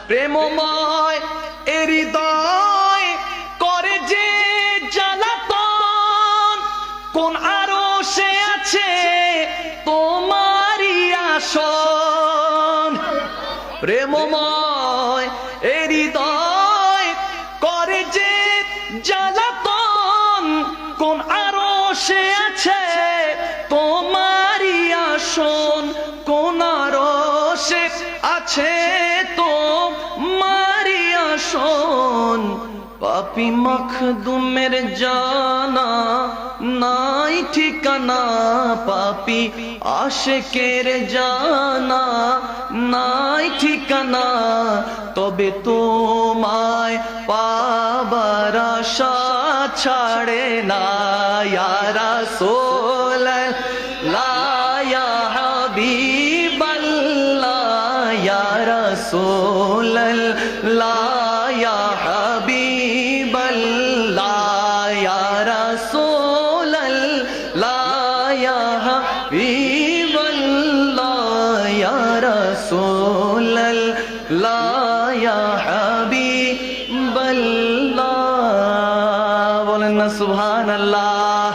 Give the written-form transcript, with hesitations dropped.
প্রেমময় হৃদয় করে যে জ্বালাতন, কোন আরশে আছে তোমারই আসন। প্রেমময় হৃদয় করে যে জ্বালাতন, কোন আরশে আছে তোমারই আসন, কোন আরশে আছে তোমারই আসন। পাপী মখদুমের জানা নাই ঠিকানা, পাপী আশিকের জানা নাই ঠিকানা, তবে তোমায় পাবার আশা ছাড়ে না। ইয়া রাসূলুল্লাহ ইয়া হাবিবাল্লাহ, ইয়া রাসূলুল্লাহ ইয়া হাবিবাল্লাহ, ইয়া রাসূলুল্লাহ ইয়া হাবিবাল্লাহ, ইয়া রাসূলুল্লাহ ইয়া হাবিবাল্লাহ। বলেন না সুবহানাল্লাহ।